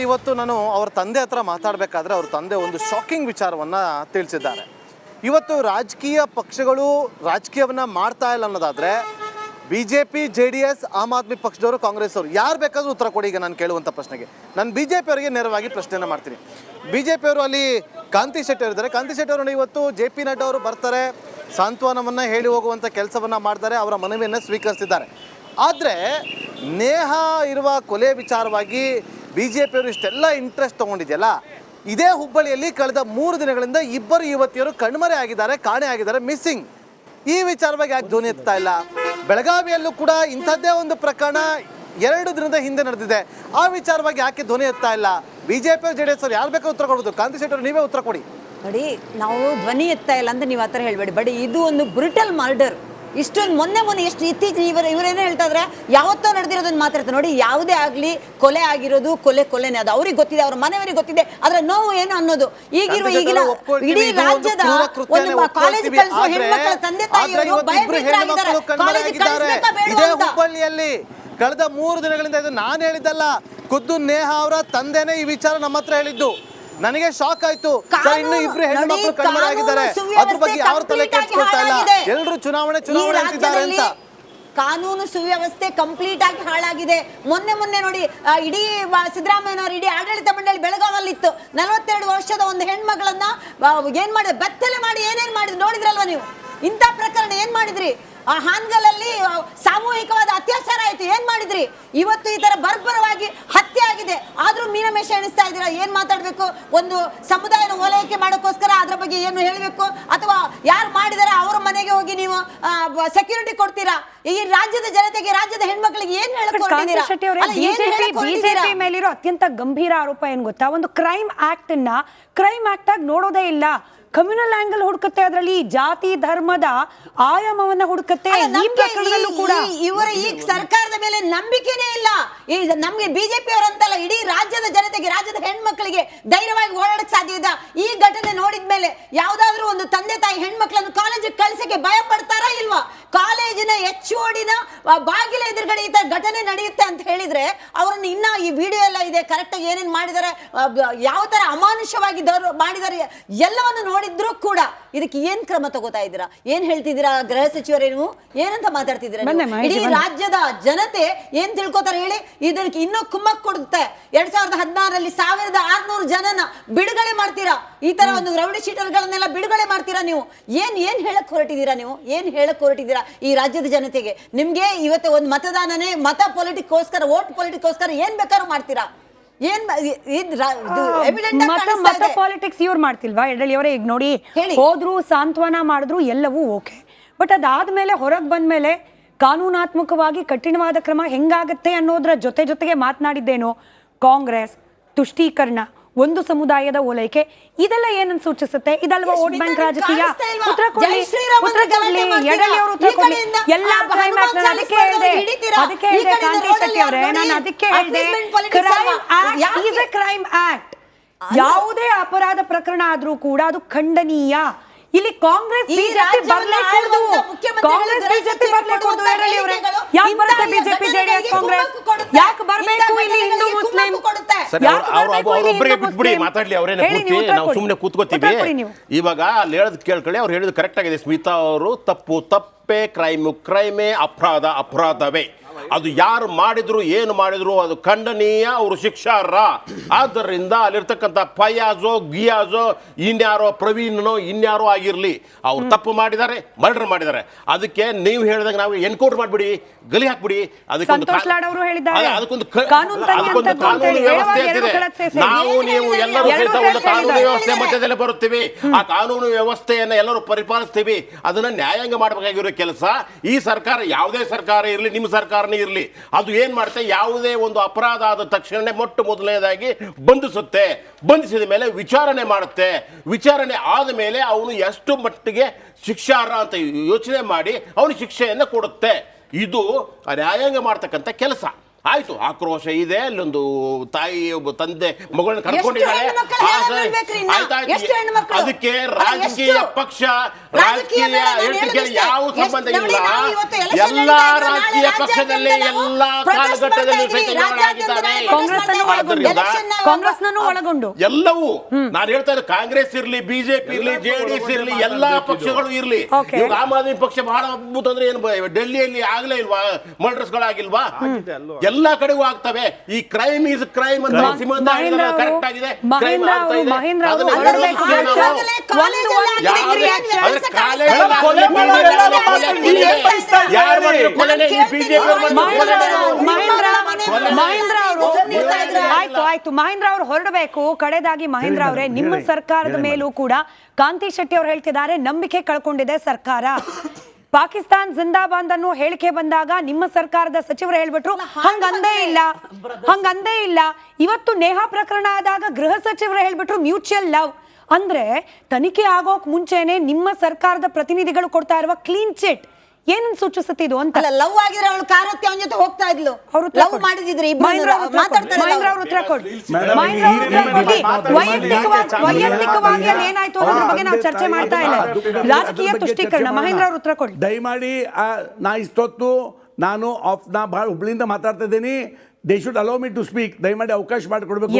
ಇವತ್ತು ನಾನು ಅವ್ರ ತಂದೆ ಹತ್ರ ಮಾತಾಡಬೇಕಾದ್ರೆ ಅವ್ರ ತಂದೆ ಒಂದು ಶಾಕಿಂಗ್ ವಿಚಾರವನ್ನು ತಿಳಿಸಿದ್ದಾರೆ. ಇವತ್ತು ರಾಜಕೀಯ ಪಕ್ಷಗಳು ರಾಜಕೀಯವನ್ನು ಮಾಡ್ತಾ ಇಲ್ಲ ಅನ್ನೋದಾದರೆ BJP, JDS, ಆಮ್ ಆದ್ಮಿ ಪಕ್ಷದವರು, ಕಾಂಗ್ರೆಸ್ ಅವರು ಯಾರು ಬೇಕಾದರೂ ಉತ್ತರ ಕೊಡಿ. ಈಗ ನಾನು ಕೇಳುವಂಥ ಪ್ರಶ್ನೆಗೆ ನಾನು BJP ಅವರಿಗೆ ನೇರವಾಗಿ ಪ್ರಶ್ನೆಯನ್ನು ಮಾಡ್ತೀನಿ. BJP ಅವರು ಅಲ್ಲಿ ಕಾಂತಿ ಶೆಟ್ಟಿ ಅವರಿದ್ದಾರೆ. ಕಾಂತಿ ಶೆಟ್ಟಿ ಅವರನ್ನು ಇವತ್ತು JP ನಡ್ಡಾ ಅವರು ಬರ್ತಾರೆ, ಸಾಂತ್ವನವನ್ನು ಹೇಳಿ ಹೋಗುವಂಥ ಕೆಲಸವನ್ನು ಮಾಡ್ತಾರೆ, ಅವರ ಮನವಿಯನ್ನು ಸ್ವೀಕರಿಸಿದ್ದಾರೆ. ಆದರೆ ನೇಹಾ ಇರುವ ಕೊಲೆ ವಿಚಾರವಾಗಿ BJP ಅವರು ಇಷ್ಟೆಲ್ಲ ಇಂಟ್ರೆಸ್ಟ್ ತೊಗೊಂಡಿದೆಯಲ್ಲ, ಇದೇ ಹುಬ್ಬಳ್ಳಿಯಲ್ಲಿ ಕಳೆದ 3 ದಿನಗಳಿಂದ ಇಬ್ಬರು ಯುವತಿಯರು ಕಣ್ಮರೆ ಆಗಿದ್ದಾರೆ, ಕಾಣೆ ಆಗಿದ್ದಾರೆ, ಮಿಸ್ಸಿಂಗ್. ಈ ವಿಚಾರವಾಗಿ ಯಾಕೆ ಧ್ವನಿ ಎತ್ತಾ ಇಲ್ಲ? ಬೆಳಗಾವಿಯಲ್ಲೂ ಕೂಡ ಇಂಥದ್ದೇ ಒಂದು ಪ್ರಕರಣ 2 ದಿನದ ಹಿಂದೆ ನಡೆದಿದೆ. ಆ ವಿಚಾರವಾಗಿ ಯಾಕೆ ಧ್ವನಿ ಎತ್ತಾ ಇಲ್ಲ? BJP JDS ಅವರು ಯಾರು ಬೇಕಾದ್ರೂ ಉತ್ತರ ಕೊಡ್ಬೋದು. ಕಾಂತಿ ಶೆಟ್ಟಿ ಅವರು ನೀವೇ ಉತ್ತರ ಕೊಡಿ. ನೋಡಿ, ನಾವು ಧ್ವನಿ ಎತ್ತಾ ಇಲ್ಲ ಅಂತ ನೀವು ಆ ಥರ ಹೇಳ್ಬೇಡಿ. ಬಟ್ ಇದು ಒಂದು ಬ್ರುಟಲ್ ಮರ್ಡರ್. ಇಷ್ಟೊಂದು ಮೊನ್ನೆ ಎಷ್ಟು ಇತ್ತೀಚೆಗೆ ಇವರೇನೋ ಹೇಳ್ತಾ ಇದ್ರೆ ಯಾವತ್ತೋ ನಡೆದಿರೋದನ್ನ ಮಾತಾಡ್ತಾರೆ. ನೋಡಿ, ಯಾವುದೇ ಆಗಲಿ ಕೊಲೆ ಆಗಿರೋದು ಕೊಲೆನೇ, ಅದು ಅವ್ರಿಗೆ ಗೊತ್ತಿದೆ, ಅವ್ರ ಮನೆಯವರಿಗೆ ಗೊತ್ತಿದೆ. ಆದ್ರೆ ನೋವು ಏನು ಅನ್ನೋದು ಈಗಿನ ಇಡೀ ರಾಜ್ಯದ ಒಂದು ಕಾಲೇಜ್ ಕಲಿಸುವ ಹೆಣ್ಮಕ್ಳ ತಂದೆ ತಾಯಿಯವರು ಭಯಭೀತರಾಗಿದ್ದಾರೆ. ಕಾಲೇಜ್ ಕಲಿಸಬೇಕಾ ಬೇಡವಾ ಅಂತ ಹುಬ್ಬಳ್ಳಿಯಲ್ಲಿ ಕಳೆದ 3 ದಿನಗಳಿಂದ ಇದು ನಾನು ಹೇಳಿದ್ದಲ್ಲ, ಖುದ್ದು ನೇಹಾ ಅವರ ತಂದೆನೇ ಈ ವಿಚಾರ ನಮ್ಮ ಹತ್ರ ಹೇಳಿದ್ದು. ನನಗೆ ಶಾಕ್ ಆಯ್ತು. ಇನ್ನು ಇಬ್ರು ಹೆಣ್ಣು ಮಕ್ಕಳು ಕಣ್ಮರೆಯಾಗಿದ್ದಾರೆ, ಅದ್ರ ಬಗ್ಗೆ ಯಾವ ತಲೆ ಕೆಡಿಸ್ಕೊಳ್ತಾ ಇಲ್ಲ. ಎಲ್ಲರೂ ಚುನಾವಣೆ ಅಂತಿದ್ದಾರೆ ಅಂತ. ಕಾನೂನು ಸುವ್ಯವಸ್ಥೆ ಕಂಪ್ಲೀಟ್ ಆಗಿ ಹಾಳಾಗಿದೆ. ಮೊನ್ನೆ ನೋಡಿ, ಇಡೀ ಸಿದ್ದರಾಮಯ್ಯನವರು ಇಡೀ ಆಡಳಿತ ಮಂಡಳಿ ಬೆಳಗಾವಲ್ಲಿ ಇತ್ತು. 42 ವರ್ಷದ ಒಂದು ಹೆಣ್ಮಗಳನ್ನ ಏನ್ ಮಾಡಿದ್ರು, ಬೆತ್ತಲೆ ಮಾಡಿ ಏನೇನ್ ಮಾಡಿದ್ರು ನೋಡಿದ್ರಲ್ವಾ ನೀವು? ಇಂಥ ಪ್ರಕರಣ ಏನ್ ಮಾಡಿದ್ರಿ? ಆ ಹಾನ್ಗಲಲ್ಲಿ ಸಾಮೂಹಿಕವಾದ ಅತ್ಯಾಚಾರ ಆಯ್ತು, ಏನ್ ಮಾಡಿದ್ರಿ? ಇವತ್ತು ಈ ತರ ಬರ್ಬರವಾಗಿ ಹತ್ಯೆ ಆಗಿದೆ, ಆದ್ರೂ ಮೀನಮೇಷ ಎಣಿಸ್ತಾ ಇದ್ದೀರಾ. ಏನ್ ಮಾತಾಡ್ಬೇಕು? ಒಂದು ಸಮುದಾಯನ ಓಲೈಕೆ ಮಾಡೋಕ್ಕೋಸ್ಕರ ಅದ್ರ ಬಗ್ಗೆ ಏನು ಹೇಳಬೇಕು? ಅಥವಾ ಯಾರು ಮಾಡಿದಾರೆ ಅವ್ರ ಮನೆಗೆ ಹೋಗಿ ನೀವು ಸೆಕ್ಯೂರಿಟಿ ಕೊಡ್ತೀರಾ? ಈ ರಾಜ್ಯದ ಜನತೆಗೆ, ರಾಜ್ಯದ ಹೆಣ್ಮಕ್ಳಿಗೆ ಏನ್ ಬಿಜೆಪಿ ಮೇಲಿರೋ ಅತ್ಯಂತ ಗಂಭೀರ ಆರೋಪ ಏನ್ ಗೊತ್ತಾ? ಒಂದು ಕ್ರೈಮ್ ಆಕ್ಟ್ ಆಗಿ ನೋಡೋದೇ ಇಲ್ಲ. ಕಮ್ಯುನಲ್ ಆಂಗಲ್ ಹುಡುಕುತ್ತೆ, ಅದರಲ್ಲಿ ಜಾತಿ ಧರ್ಮದ ಆಯಾಮವನ್ನ ಹುಡುಕುತ್ತೆ. ಈ ಪ್ರಕರಣದಲ್ಲೂ ಕೂಡ ಇವರ ಈ ಸರ್ಕಾರದ ಮೇಲೆ ನಂಬಿಕೆನೇ ಇಲ್ಲ. ಈ ನಮ್ಗೆ BJP ಅವರಂತಲ್ಲ, ಇಡೀ ರಾಜ್ಯದ ಜನತೆಗೆ, ರಾಜ್ಯದ ಹೆಣ್ಮಕ್ಳಿಗೆ ಧೈರ್ಯವಾಗಿ ಓಡಾಡಕ್ ಸಾಧ್ಯ ಇದೆ. ಈ ಘಟನೆ ನೋಡಿದ್ಮೇಲೆ ಯಾವ್ದಾದ್ರು ಒಂದು ತಂದೆ ತಾಯಿ ಹೆಣ್ಮಕ್ಳನ್ನು ಕಾಲೇಜಿಗೆ ಕಳ್ಸಕ್ಕೆ ಭಯ ಪಡ್ತಾರಾ ಇಲ್ವಾ? ಕಾಲೇಜಿನ HODನ ಬಾಗಿಲ ಎದುರುಗಡೆ ಈ ತರ ಘಟನೆ ನಡೆಯುತ್ತೆ ಅಂತ ಹೇಳಿದ್ರೆ ಅವ್ರನ್ನ ಇನ್ನ ಈ ವಿಡಿಯೋ ಎಲ್ಲ ಇದೆ, ಕರೆಕ್ಟ್ ಆಗಿ ಏನೇನ್ ಮಾಡಿದಾರೆ, ಯಾವ ತರ ಅಮಾನುಷವಾಗಿ ಮಾಡಿದಾರೆ ಎಲ್ಲವನ್ನು ನೋಡಿದ್ರು ಕೂಡ ಇದಕ್ಕೆ ಏನ್ ಕ್ರಮ ತಗೋತಾ ಇದ್ದೀರಾ? ಏನ್ ಹೇಳ್ತಿದ್ದೀರಾ ಗೃಹ ಸಚಿವರೇನು? ಏನಂತ ಮಾತಾಡ್ತಿದ್ದೀರಾ? ಇಡೀ ರಾಜ್ಯದ ಜನತೆ ಏನ್ ತಿಳ್ಕೊತಾರೆ ಹೇಳಿ? ಇದಕ್ಕೆ ಇನ್ನೂ ಕುಮ್ಮಕ್ ಕೊಡುತ್ತೆ. 2016ರಲ್ಲಿ 1600 ಜನನ ಬಿಡುಗಡೆ ಮಾಡ್ತೀರಾ. ಈ ತರ ಒಂದು ರೌಡಿ ಶೀಟರ್ಗಳನ್ನೆಲ್ಲ ಬಿಡುಗಡೆ ಮಾಡ್ತೀರಾ ನೀವು. ಏನ್ ಹೇಳಕ್ ಹೊರಟಿದ್ದೀರಾ ನೀವು? ಏನ್ ಹೇಳಕ್ ಹೊರಟಿದ್ದೀರಾ ಈ ರಾಜ್ಯದ ಜನತೆಗೆ? ನಿಮ್ಗೆ ಇವತ್ತು ಒಂದು ಮತದಾನನೇ ಮತ ಪೊಲಿಟಿಕ್ಗೋಸ್ಕರ, ವೋಟ್ ಪೊಲಿಟಿಕ್ಗೋಸ್ಕರ ಏನ್ ಬೇಕಾದ್ರೂ ಮಾಡ್ತೀರಾ? ಮತ ಪಾಲಿಟಿಕ್ಸ್ ಇವ್ರು ಮಾಡ್ತಿಲ್ವಾ? ಯಡಳ್ಳಿ ಅವರೇ, ಈಗ ನೋಡಿ, ಹೋದ್ರು ಸಾಂತ್ವನ ಮಾಡಿದ್ರು ಎಲ್ಲವೂ ಓಕೆ. ಬಟ್ ಅದಾದ್ಮೇಲೆ ಹೊರಗೆ ಬಂದ್ಮೇಲೆ ಕಾನೂನಾತ್ಮಕವಾಗಿ ಕಠಿಣವಾದ ಕ್ರಮ ಹೆಂಗಾಗತ್ತೆ ಅನ್ನೋದ್ರ ಜೊತೆಗೆ ಮಾತನಾಡಿದ್ದೇನೋ ಕಾಂಗ್ರೆಸ್, ತುಷ್ಟೀಕರಣ, ಒಂದು ಸಮುದಾಯದ ಓಲೈಕೆ, ಇದೆಲ್ಲ ಏನನ್ನು ಸೂಚಿಸುತ್ತೆ? ಇದಲ್ವಾ ವೋಟ್ ಬ್ಯಾಂಕ್ ರಾಜಕೀಯ? ಉತ್ತರ ಕೊಡ್ಲಿ ಯಡಳ್ಳಿ ಅವರು, ಉತ್ತರ ಕೊಡ್ಲಿ. ಎಲ್ಲ ಕ್ರೈಮ್ ಆಕ್ಟ್, ನಾನು ಅದಕ್ಕೆ ಹೇಳಿದೆ ಕಾಂತಿ ಶೆಟ್ಟಿ ಅವರೇ, ನಾನು ಅದಕ್ಕೆ ಹೇಳಿದೆ ಕ್ರೈಮ್ ಆಕ್ಟ್ ಯಾವುದೇ ಅಪರಾಧ ಪ್ರಕರಣ ಆದ್ರೂ ಕೂಡ ಅದು ಖಂಡನೀಯ. ಇಲ್ಲಿ ಕಾಂಗ್ರೆಸ್ ಬಿಜೆಪಿ ಬರ್ಲೇಕೂಡದು. ಯಾಕೆ ಬರುತ್ತೆ ಬಿಜೆಪಿ JDS ಕಾಂಗ್ರೆಸ್? ಯಾಕೆ ಬರಬೇಕು ಇಲ್ಲಿ ಹಿಂದೂ ಮುಸ್ಲಿಂ? ಅವರೊಬ್ಬರಿಗೆ ಬಿಟ್ಬಿಡಿ ಮಾತಾಡ್ಲಿ, ಅವರೇನೆ ಪೂರ್ತಿ ನಾವು ಸುಮ್ಮನೆ ಕೂತ್ಕೋತೀವಿ. ಇವಾಗ ಅಲ್ಲಿ ಹೇಳೋದು ಕೇಳ್ಕೊಳ್ಳಿ. ಅವ್ರು ಹೇಳಿದ್ದು ಕರೆಕ್ಟ್ ಆಗಿದೆ. ಸ್ಮಿತಾ ಅವರು ತಪ್ಪೇ, ಕ್ರೈಮೇ, ಅಪರಾಧವೇ. ಅದು ಯಾರು ಮಾಡಿದ್ರು ಏನು ಮಾಡಿದ್ರು ಅದು ಖಂಡನೀಯ, ಅವರು ಶಿಕ್ಷಾರ್ಹ. ಆದ್ದರಿಂದ ಅಲ್ಲಿರ್ತಕ್ಕಂಥ ಫಯಾಜೋ, ಗಿಯಾಜೋ, ಇನ್ಯಾರೋ ಪ್ರವೀಣನೋ ಇನ್ಯಾರೋ ಆಗಿರ್ಲಿ, ಅವ್ರು ತಪ್ಪು ಮಾಡಿದ್ದಾರೆ, ಮರ್ಡರ್ ಮಾಡಿದ್ದಾರೆ. ಅದಕ್ಕೆ ನೀವು ಹೇಳಿದಾಗ ನಾವು ಎನ್ಕೌಂಟರ್ ಮಾಡ್ಬಿಡಿ, ಗಲಿ ಹಾಕ್ಬಿಡಿ. ಅದಕ್ಕೊಂದು ಕಾನೂನು ವ್ಯವಸ್ಥೆ ಅಂತಿದೆ. ನಾವು ನೀವು ಎಲ್ಲರೂ ಸೇರಿದ ಒಂದು ಕಾನೂನು ವ್ಯವಸ್ಥೆ ಮಧ್ಯದಲ್ಲಿ ಬರುತ್ತೀವಿ. ಆ ಕಾನೂನು ವ್ಯವಸ್ಥೆಯನ್ನ ಎಲ್ಲರೂ ಪರಿಪಾಲಿಸ್ತೀವಿ. ಅದನ್ನ ನ್ಯಾಯಾಂಗ ಮಾಡಬೇಕಾಗಿರೋ ಕೆಲಸ ಈ ಸರ್ಕಾರ, ಯಾವುದೇ ಸರ್ಕಾರ ಇರಲಿ, ನಿಮ್ಮ ಸರ್ಕಾರ ಇರಲಿ, ಅದು ಏನ್ ಮಾಡುತ್ತೆ, ಯಾವುದೇ ಒಂದು ಅಪರಾಧ ಆದ ತಕ್ಷಣ ಮೊದಲನೇದಾಗಿ ಬಂಧಿಸುತ್ತೆ. ಬಂಧಿಸಿದ ಮೇಲೆ ವಿಚಾರಣೆ ಮಾಡುತ್ತೆ. ವಿಚಾರಣೆ ಆದ ಮೇಲೆ ಅವನು ಎಷ್ಟು ಮಟ್ಟಿಗೆ ಶಿಕ್ಷಾರ್ಹ ಅಂತ ಯೋಚನೆ ಮಾಡಿ ಅವನು ಶಿಕ್ಷೆಯನ್ನು ಕೊಡುತ್ತೆ. ಇದು ನ್ಯಾಯಾಂಗ ಮಾಡ್ತಕ್ಕಂಥ ಕೆಲಸ. ಆಯ್ತು, ಆಕ್ರೋಶ ಇದೆ, ಅಲ್ಲೊಂದು ತಾಯಿ ಒಬ್ಬ ತಂದೆ ಮಗಳನ್ನ ಕರ್ಕೊಂಡಿದ್ದಾರೆ. ಅದಕ್ಕೆ ರಾಜಕೀಯ ಪಕ್ಷ ರಾಜಕೀಯ ಯಾವ ಸಂಬಂಧ ಇಲ್ಲ. ಎಲ್ಲಾ ರಾಜಕೀಯ ಪಕ್ಷದಲ್ಲಿ ಎಲ್ಲಾ ಕಾಲಘಟ್ಟದಲ್ಲಿ ಕಾಂಗ್ರೆಸ್ನನ್ನು ಒಳಗೊಂಡು ಎಲ್ಲವೂ ನಾನು ಹೇಳ್ತಾ ಇದ್ದೆ, ಕಾಂಗ್ರೆಸ್ ಇರ್ಲಿ, ಬಿಜೆಪಿ ಇರ್ಲಿ, ಜೆಡಿಎಸ್ ಇರ್ಲಿ, ಎಲ್ಲಾ ಪಕ್ಷಗಳು ಇರ್ಲಿ. ಈಗ ಆಮ್ ಆದ್ಮಿ ಪಕ್ಷ ಬಹಳ ಅದ್ಭುತ ಅಂದ್ರೆ ಏನು, ಡೆಲ್ಲಿಯಲ್ಲಿ ಆಗ್ಲೇ ಇಲ್ವಾ ಮರ್ಡರ್ಸ್ ಗಳಾಗಿಲ್ವಾ? ಎಲ್ಲಾ ಕಡೆಗೂ ಆಗ್ತವೆ. ಈ ಕ್ರೈಮ್ ಈಸ್ ಕ್ರೈಮ್ ಅಂತ ಕರೆಕ್ಟ್ ಆಗಿದೆ. ಆಯ್ತು, ಮಹೇಂದ್ರ ಅವರು ಹೊರಡಬೇಕು. ಕಡೆದಾಗಿ ಮಹೇಂದ್ರ ಅವರೇ, ನಿಮ್ಮ ಸರ್ಕಾರದ ಮೇಲೂ ಕೂಡ ಕಾಂತಿ ಶೆಟ್ಟಿ ಅವರು ಹೇಳ್ತಿದ್ದಾರೆ, ನಂಬಿಕೆ ಕಳ್ಕೊಂಡಿದೆ ಸರ್ಕಾರ. ಪಾಕಿಸ್ತಾನ್ ಜಿಂದಾಬಾದ್ ಅನ್ನೋ ಹೇಳಿಕೆ ಬಂದಾಗ ನಿಮ್ಮ ಸರ್ಕಾರದ ಸಚಿವರು ಹೇಳ್ಬಿಟ್ರು ಹಂಗಂದೇ ಇಲ್ಲ. ಇವತ್ತು ನೇಹಾ ಪ್ರಕರಣ ಆದಾಗ ಗೃಹ ಸಚಿವರು ಹೇಳ್ಬಿಟ್ರು ಮ್ಯೂಚುವಲ್ ಲವ್. ಅಂದ್ರೆ ತನಿಖೆ ಆಗೋಕ್ ಮುಂಚೆನೆ ನಿಮ್ಮ ಸರ್ಕಾರದ ಪ್ರತಿನಿಧಿಗಳು ಕೊಡ್ತಾ ಇರುವ ಕ್ಲೀನ್ ಚಿಟ್ ಏನನ್ನು ಸೂಚಿಸುತ್ತಿದ್ದು ಅಂತ. ಲವ್ ಆಗಿದ್ರೆ ಅವಳು ಕಾರತ್ತಿ ಅವನ ಜೊತೆ ಹೋಗ್ತಾ ಇದ್ಲು, ಲವ್ ಮಾಡಿದಿದ್ರೆ ವೈಯಕ್ತಿಕವಾಗಿ ಏನಾಯ್ತು ಅನ್ನೋದ್ರ ಬಗ್ಗೆ ನಾವು ಚರ್ಚೆ ಮಾಡ್ತಾ ಇಲ್ಲ. ರಾಜಕೀಯ ತುಷ್ಟೀಕರಣ. ಮಹೇಂದ್ರ ಅವರು ಉತ್ತರ ಕೊಡಿ ದಯಮಾಡಿ. ನಾ ಇಷ್ಟೊತ್ತು ನಾನು ನಾ ಬಹಳ ಹುಬ್ಳಿಯಿಂದ ಮಾತಾಡ್ತಾ ಇದ್ದೀನಿ. They should allow me to speak. ದಯಮಾಡಿ ಅವಕಾಶ ಮಾಡಿಕೊಡ್ಬೇಕು.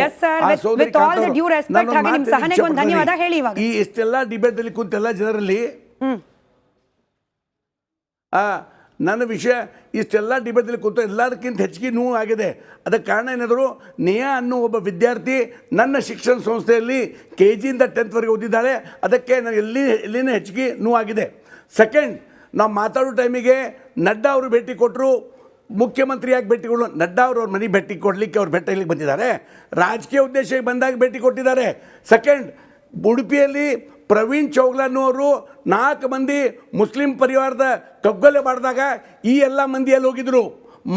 ಈ ಇಷ್ಟೆಲ್ಲ ಡಿಬೇಟ್ ಅಲ್ಲಿ ಕುಂತೆಲ್ಲ ಜನರಲ್ಲಿ ನನ್ನ ವಿಷಯ ಇಷ್ಟೆಲ್ಲ ಡಿಬೇಟಲ್ಲಿ ಕೂತು ಎಲ್ಲದಕ್ಕಿಂತ ಹೆಚ್ಚಿಗೆ ನೋವು ಆಗಿದೆ. ಅದಕ್ಕೆ ಕಾರಣ ಏನಾದರೂ, ನೇಹಾ ಅನ್ನೋ ಒಬ್ಬ ವಿದ್ಯಾರ್ಥಿ ನನ್ನ ಶಿಕ್ಷಣ ಸಂಸ್ಥೆಯಲ್ಲಿ KG ಇಂದ 10th ಓದಿದ್ದಾಳೆ. ಅದಕ್ಕೆ ನಾನು ಎಲ್ಲಿನ ಹೆಚ್ಚಿಗೆ ನೋವಾಗಿದೆ. ಸೆಕೆಂಡ್, ನಾವು ಮಾತಾಡೋ ಟೈಮಿಗೆ ನಡ್ಡಾ ಅವರು ಭೇಟಿ ಕೊಟ್ಟರು. ಮುಖ್ಯಮಂತ್ರಿಯಾಗಿ ಭೇಟಿ ಕೊಡಲು ನಡ್ಡಾ ಅವ್ರ ಮನೆ ಭೇಟಿ ಕೊಡಲಿಕ್ಕೆ ಅವ್ರು ಭೇಟಿ ಇಲ್ಲಿಗೆ ಬಂದಿದ್ದಾರೆ. ರಾಜಕೀಯ ಉದ್ದೇಶಕ್ಕೆ ಬಂದಾಗ ಭೇಟಿ ಕೊಟ್ಟಿದ್ದಾರೆ. ಸೆಕೆಂಡ್, ಉಡುಪಿಯಲ್ಲಿ ಪ್ರವೀಣ್ ಚೌಗ್ಲಾನವರು 4 ಮಂದಿ ಮುಸ್ಲಿಂ ಪರಿವಾರದ ಕಗ್ಗೊಲೆ ಮಾಡಿದಾಗ ಈ ಎಲ್ಲ ಮಂದಿಯಲ್ಲಿ ಹೋಗಿದ್ರು.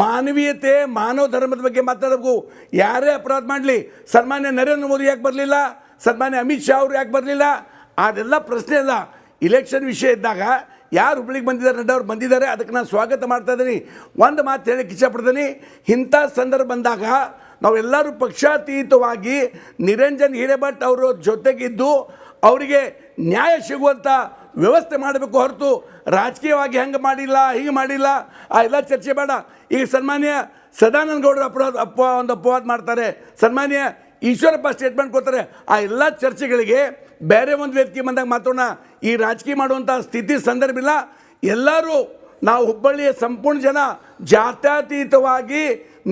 ಮಾನವೀಯತೆ, ಮಾನವ ಧರ್ಮದ ಬಗ್ಗೆ ಮಾತಾಡಬೇಕು. ಯಾರೇ ಅಪರಾಧ ಮಾಡಲಿ, ಸನ್ಮಾನ್ಯ ನರೇಂದ್ರ ಮೋದಿ ಯಾಕೆ ಬರಲಿಲ್ಲ, ಸನ್ಮಾನ್ಯ ಅಮಿತ್ ಶಾ ಅವರು ಯಾಕೆ ಬರಲಿಲ್ಲ, ಅದೆಲ್ಲ ಪ್ರಶ್ನೆ ಇಲ್ಲ. ಇಲೆಕ್ಷನ್ ವಿಷಯ ಇದ್ದಾಗ ಯಾರು ಹುಬ್ಳಿಗೆ ಬಂದಿದ್ದಾರೆ, ನಡ್ಡಾ ಅವ್ರು ಬಂದಿದ್ದಾರೆ, ಅದಕ್ಕೆ ನಾನು ಸ್ವಾಗತ ಮಾಡ್ತಾ ಇದ್ದೀನಿ. ಒಂದು ಮಾತು ಹೇಳಕ್ಕೆ ಇಷ್ಟಪಡ್ತೀನಿ, ಇಂಥ ಸಂದರ್ಭ ಬಂದಾಗ ನಾವೆಲ್ಲರೂ ಪಕ್ಷಾತೀತವಾಗಿ ನಿರಂಜನ್ ಹಿರೇಮಠ್ ಅವರ ಜೊತೆಗಿದ್ದು ಅವರಿಗೆ ನ್ಯಾಯ ಸಿಗುವಂಥ ವ್ಯವಸ್ಥೆ ಮಾಡಬೇಕು ಹೊರತು ರಾಜಕೀಯವಾಗಿ ಹಂಗೆ ಮಾಡಿಲ್ಲ ಹೀಗೆ ಮಾಡಿಲ್ಲ ಆ ಎಲ್ಲ ಚರ್ಚೆ ಬೇಡ. ಈಗ ಸನ್ಮಾನ್ಯ ಸದಾನಂದ ಗೌಡರು ಅಪವಾದ ಮಾಡ್ತಾರೆ, ಸನ್ಮಾನ್ಯ ಈಶ್ವರಪ್ಪ ಸ್ಟೇಟ್ಮೆಂಟ್ ಕೊಡ್ತಾರೆ. ಆ ಎಲ್ಲ ಚರ್ಚೆಗಳಿಗೆ ಬೇರೆ ಒಂದು ವೇದಿಕೆ ಬಂದಾಗ ಮಾತೋಣ. ಈ ರಾಜಕೀಯ ಮಾಡುವಂಥ ಸ್ಥಿತಿ ಸಂದರ್ಭ ಇಲ್ಲ. ಎಲ್ಲರೂ ನಾವು ಹುಬ್ಬಳ್ಳಿಯ ಸಂಪೂರ್ಣ ಜನ ಜಾತ್ಯತೀತವಾಗಿ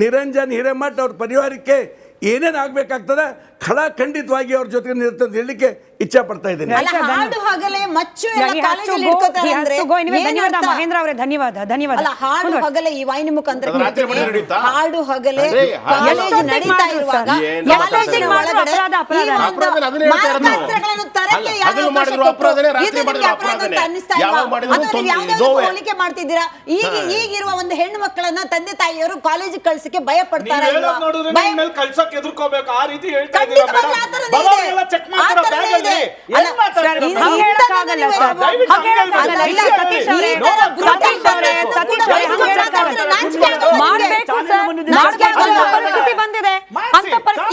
ನಿರಂಜನ್ ಹಿರೇಮಠ್ ಅವ್ರ ಪರಿವಾರಕ್ಕೆ ಏನೇನು ಆಗಬೇಕಾಗ್ತದೆ ಖಂಡಿತವಾಗಿ ಅವ್ರ ಜೊತೆಗೆ ನಿರ್ತಂತ ಹೇಳಲಿಕ್ಕೆ ಇಚ್ಛೆ ಪಡ್ತಾ ಇದ್ದೀನಿ. ಮಹೇಂದ್ರ ಅವರೇ ಧನ್ಯವಾದ. ಹಾಡು ಹಗಲೇ ಈ ವಾಹಿನಿ ಮುಖಾಂತರ ಹಾಡು ಹಗಲೇ ನಡೀತಾ ಇರುವಾಗ ಹೋಲಿಕೆ ಮಾಡ್ತಿದ್ದೀರಾ? ಈಗಿರುವ ಒಂದು ಹೆಣ್ಣು ಮಕ್ಕಳನ್ನ ತಂದೆ ತಾಯಿಯವರು ಕಾಲೇಜಿಗೆ ಕಳ್ಸಕ್ಕೆ ಭಯ ಪಡ್ತಾರೆ. ಎದುರ್ಕೋಬೇಕು ಆ ರೀತಿ ಹೇಳ್ತಾ ಇದ್ದೀರಾ? ಚೆಕ್ ಮಾಡ್ತಾರೆ.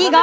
ಈಗ